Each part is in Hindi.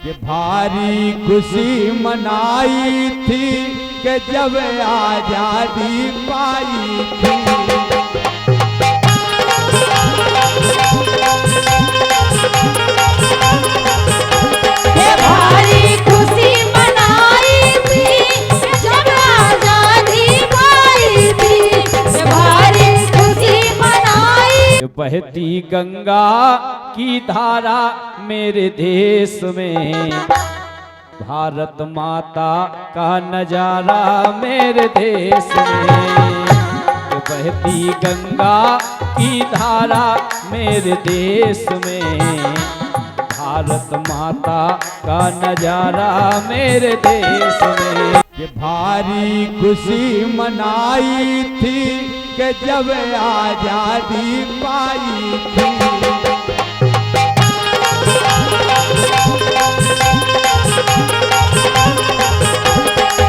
कि भारी खुशी मनाई थी कि जब आजादी पाई थी। ये भारी खुशी मनाई थी जब आजादी पाई थी। ये भारी खुशी मनाई। बहती गंगा की धारा मेरे देश में, भारत माता का नजारा मेरे देश में। बहती गंगा की धारा मेरे देश में, भारत माता का नजारा मेरे देश में। ये भारी खुशी मनाई थी कि जब आजादी पाई थी।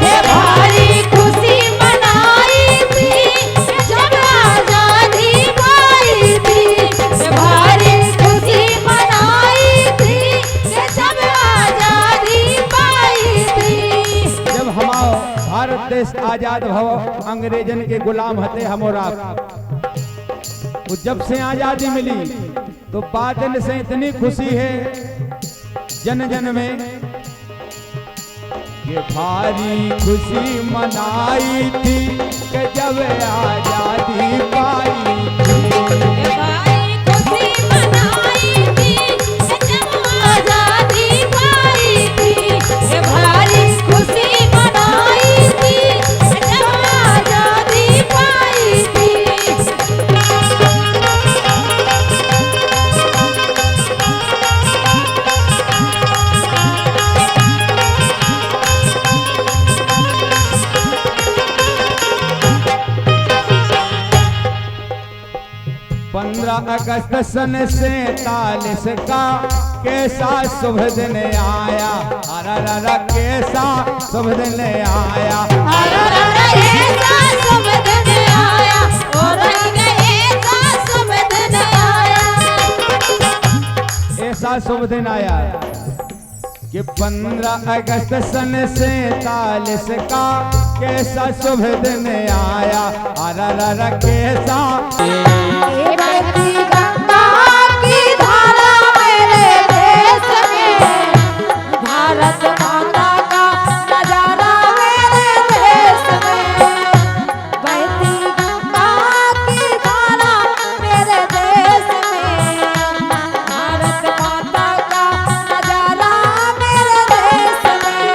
ये भारी खुशी मनाई थी जब आजादी पाई थी। ये भारी खुशी मनाई थी जब आजादी पाई थी। जब हमारा भारत देश आजाद भव अंग्रेजन के गुलाम हते हमरा, वो जब से आजादी मिली तो बादल से इतनी खुशी है जन जन में। ये भारी खुशी मनाई थी कि जब आजादी पाई थी। ये भारी खुशी मनाई थी जब आजादी पाई थी। ये भारी खुशी मनाई थी जब आजादी पाई थी। अगस्त सन 47 का कैसा शुभ दिन आया, अरे कैसा शुभ दिन आया, ऐसा शुभ दिन आया, और ऐसा शुभ दिन आया। ऐसा शुभ दिन आया कि 15 अगस्त सन 47 का कैसा शुभ दिन आया, अरे कैसा। बहती गंगा की धारा मेरे देश में, भारत माता का नजारा मेरे देश में। बहती गंगा की धारा मेरे देश में, भारत माता का नजारा मेरे देश में।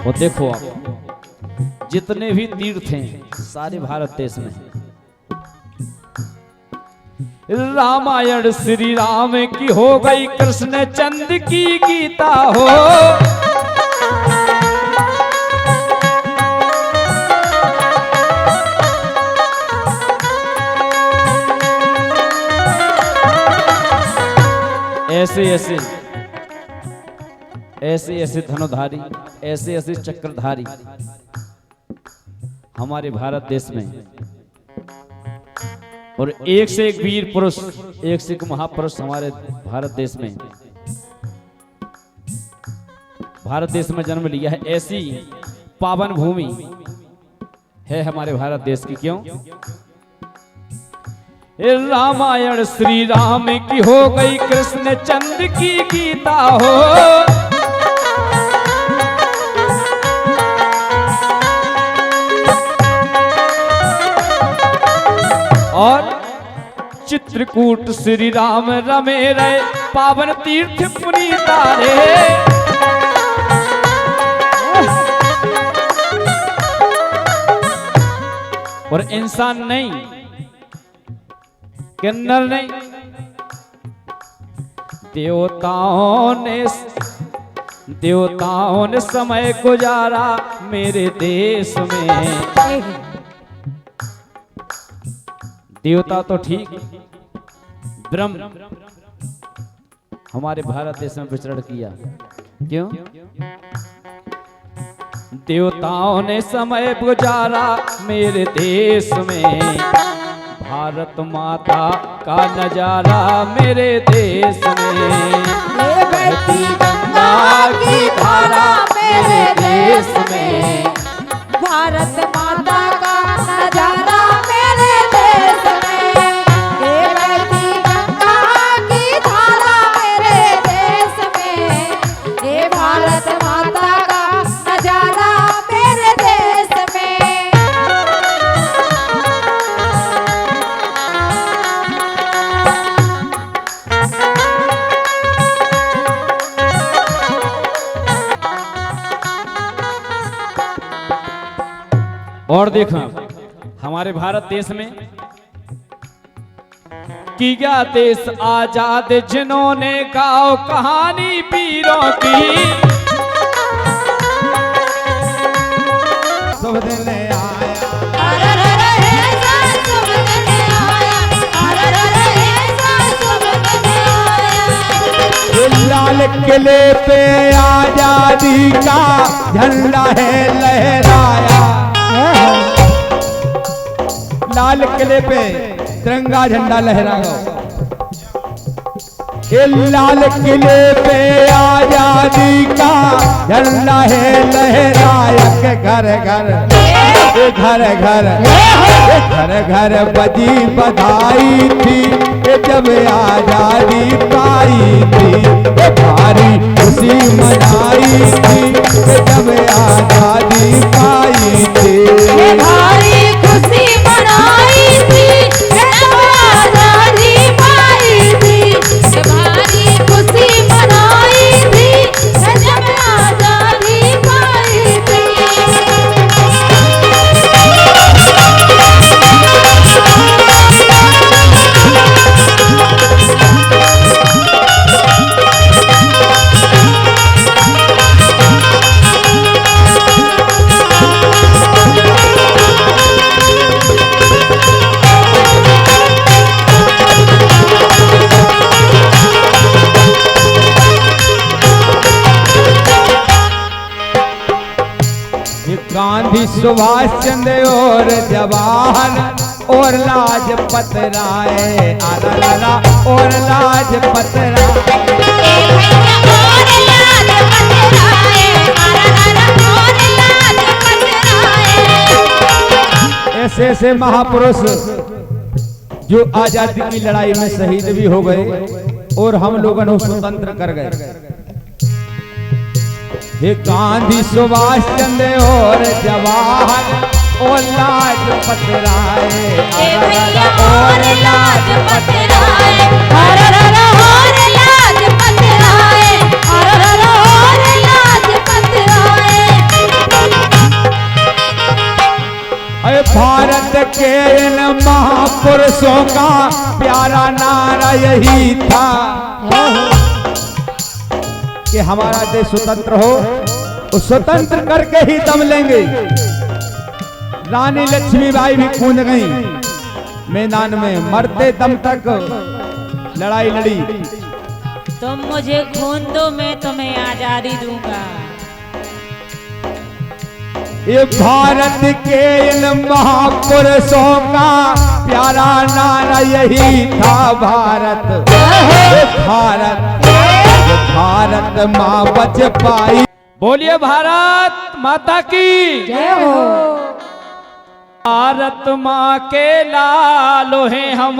वो देखो आप जितने भी तीर्थ हैं सारे भारत देश में। रामायण श्री राम की हो गई, कृष्ण चंद्र की गीता हो। ऐसे ऐसे ऐसे ऐसे धनुधारी, ऐसे ऐसे चक्रधारी हमारे भारत देश में, और एक से एक वीर पुरुष, एक से एक महापुरुष हमारे भारत देश में, भारत देश में जन्म लिया है। ऐसी पावन भूमि है हमारे भारत देश की। क्यों? रामायण श्री राम की हो गई, कृष्ण चंद्र की गीता हो। और चित्रकूट श्री राम रमे रहे, पावन तीर्थ पुनीता रे। और इंसान नहीं, किन्नर नहीं, देवताओं ने समय गुजारा मेरे देश में। देवता तो ठीक, ब्रह्म हमारे भारत देश में विचरण किया। क्यों? देवताओं ने समय गुजारा मेरे देश में, भारत माता का नजारा मेरे देश में। ये बहती गंगा की धारा मेरे देश में, भारत माता का नजारा मेरे देश में। ये बहती गंगा की धारा मेरे देश में, ये भारत माता का नजारा मेरे देश में। और देखो हमारे भारत देश में किया देश आजाद जिन्होंने गाओ कहानी वीरों की। शुभ दिन आया, लाल किले पे आजादी का झंडा है लहराया। लाल किले पे तिरंगा झंडा लहराया। ये लाल किले पे आजादी का झंडा है लहराया के घर घर घर घर घर घर बजी बधाई थी जब आजादी पाई थी। भारी खुशी मनाई थी जब आजादी पाई थी। भारी खुशी मनाई थी जब आजादी पाई थी। भारी खुशी मनाई थी जब आजादी पाई थी। गांधी सुभाष चंद्र और जवाहर और लाजपत राय और लाजपत ऐसे ऐसे महापुरुष जो आजादी की लड़ाई में शहीद भी हो गए और हम लोगों को स्वतंत्र कर गए। ये गांधी सुभाष चंद्र और जवाहर और लाजपत राय और लाजपत राय और लाजपत राय और लाजपत राय। अरे भारत के इन महापुरुषों का प्यारा नारा यही था कि हमारा देश स्वतंत्र हो और स्वतंत्र करके ही दम लेंगे। रानी लक्ष्मीबाई भी कूद गई मैदान में, मरते दम तक लड़ाई लड़ी। तुम मुझे खून दो मैं तुम्हें आजादी दूंगा। ये भारत के इन महापुरुषों का प्यारा नारा यही था। भारत भारत भारत माँ बच पाई। बोलिए भारत माता की जय हो। भारत माँ के लालो हैं हम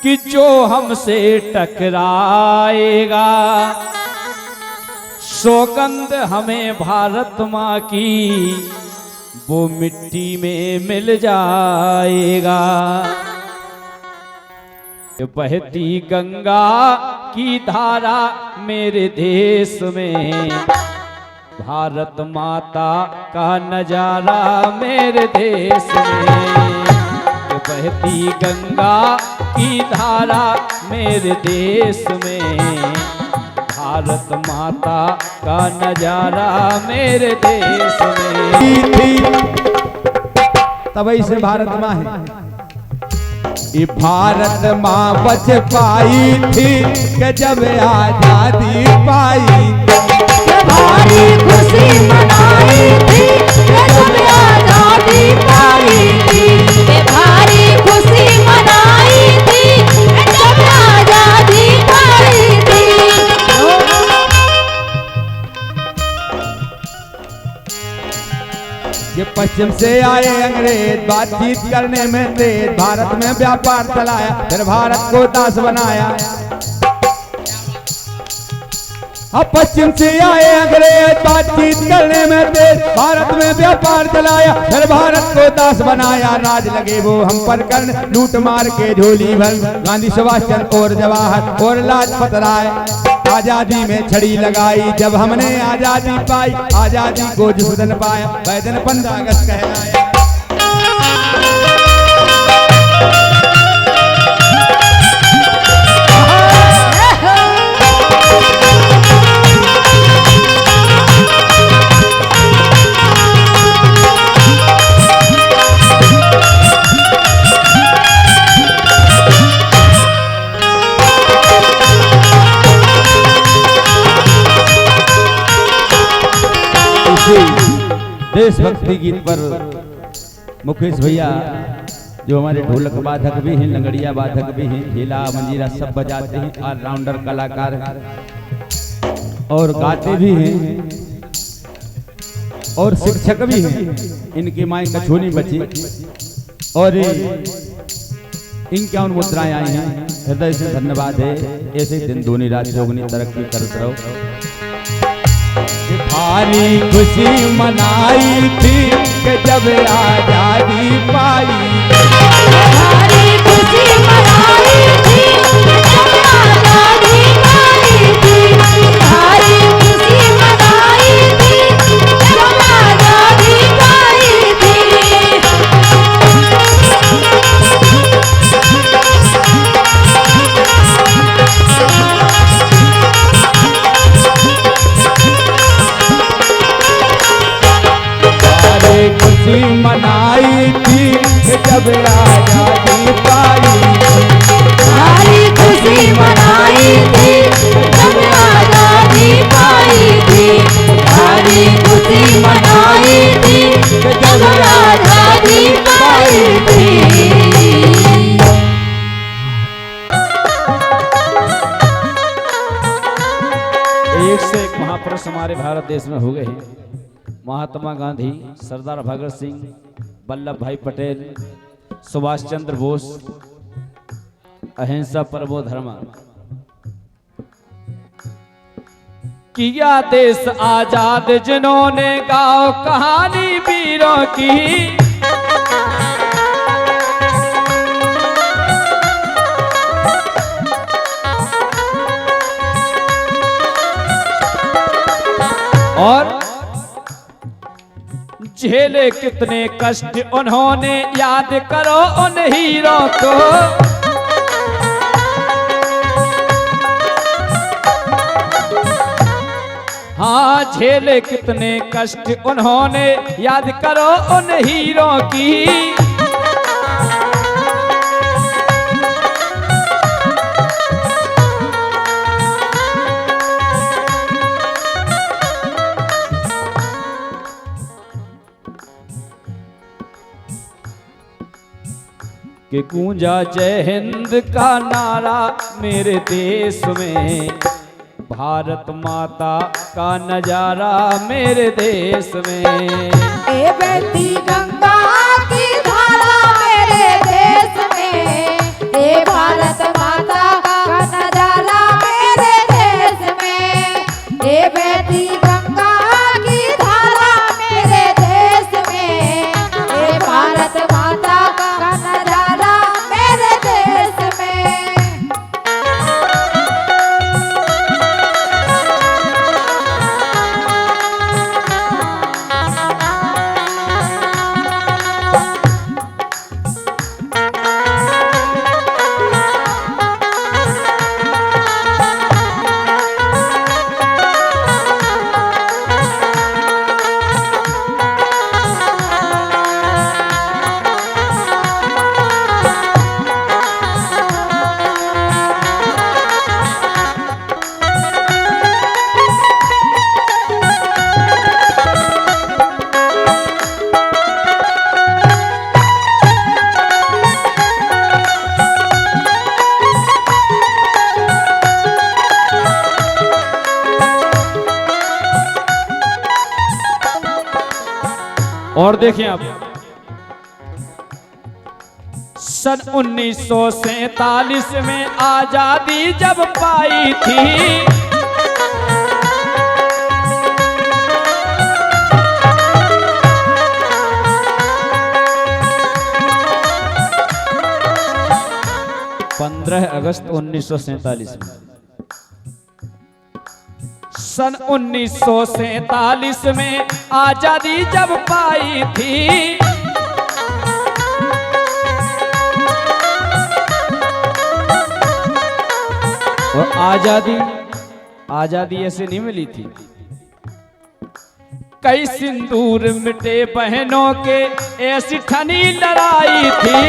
कि जो हमसे टकराएगा, सौगंध हमें भारत माँ की वो मिट्टी में मिल जाएगा। बहती गंगा की धारा मेरे देश में, भारत माता का नजारा मेरे देश में। बहती गंगा की धारा मेरे देश में, भारत माता का नजारा मेरे देश में। तभी से भारत माँ है। ये भारत माँ बच पाई थी कि जब आजादी पाई, भारी खुशी मनाई थी जब आजादी पाई थी, भारी खुशी मनाई थी जब आजादी पाई थी। ये पश्चिम से आए अंग्रेज बातचीत करने में तेज, भारत में व्यापार चलाया फिर भारत को दास बनाया। अब पश्चिम से आए अंग्रेज बातचीत करने में तेज, भारत में व्यापार चलाया फिर भारत को दास बनाया। राज लगे वो हम पर करने लूट मार के झोली भर, गांधी सुभाष चंद्र और जवाहर और लाजपत राय आजादी में छड़ी लगाई। जब हमने आजादी पाई, आजादी को जिस दिन पाया वह दिन 15 अगस्त कहलाया। देशभक्ति गीत पर मुकेश भैया जो हमारे ढोलक वादक भी हैं, लंगड़िया वादक भी हैं, ढेला मंजीरा सब बजाते हैं, ऑलराउंडर कलाकार हैं और गाते भी हैं और शिक्षक भी हैं। इनकी माएँ कछोनी बची और इनकी उन मुद्राएं आई हैं। हृदय से धन्यवाद है। ऐसे दिन दूनी रात जोगनी तरक्की करते रहो। भारी खुशी मनाई थी कि जब आजादी पाई, भारी खुशी मनाई थी जब आजादी पाई थी, भारी खुशी मनाई थी जब आजादी पाई थी। खुशी मनाई थी जब आजादी पाई, भारी खुशी मनाई थी जब आजादी पाई थी, भारी खुशी मनाई थी जब आजादी पाई थी। एक से एक महापुरुष हमारे भारत देश में हो गए हैं। महात्मा गांधी, सरदार भगत सिंह, वल्लभ भाई पटेल, सुभाष चंद्र बोस, अहिंसा परमो धर्म। किया देश आजाद जिन्होंने गाओ कहानी वीरों की, और झेले कितने कष्ट उन्होंने, याद करो उन हीरों को। हाँ, झेले कितने कष्ट उन्होंने, याद करो उन हीरों की। कि गूंजा जय हिंद का नारा मेरे देश में, भारत माता का नजारा मेरे देश में। ए बहती गंगा की धारा मेरे देश में, ए भारत माता का नजारा मेरे देश में। ए बहती गंगा की धारा मेरे देश में, ए भारत माता का नजारा मेरे देश में। और देखें आप, सन 1947 में आजादी जब पाई थी, अगस्त 1947 में, सन 1947 में आजादी जब पाई थी, और आजादी ऐसे नहीं मिली थी। कई सिंदूर मिटे बहनों के, ऐसी ठनी लड़ाई थी।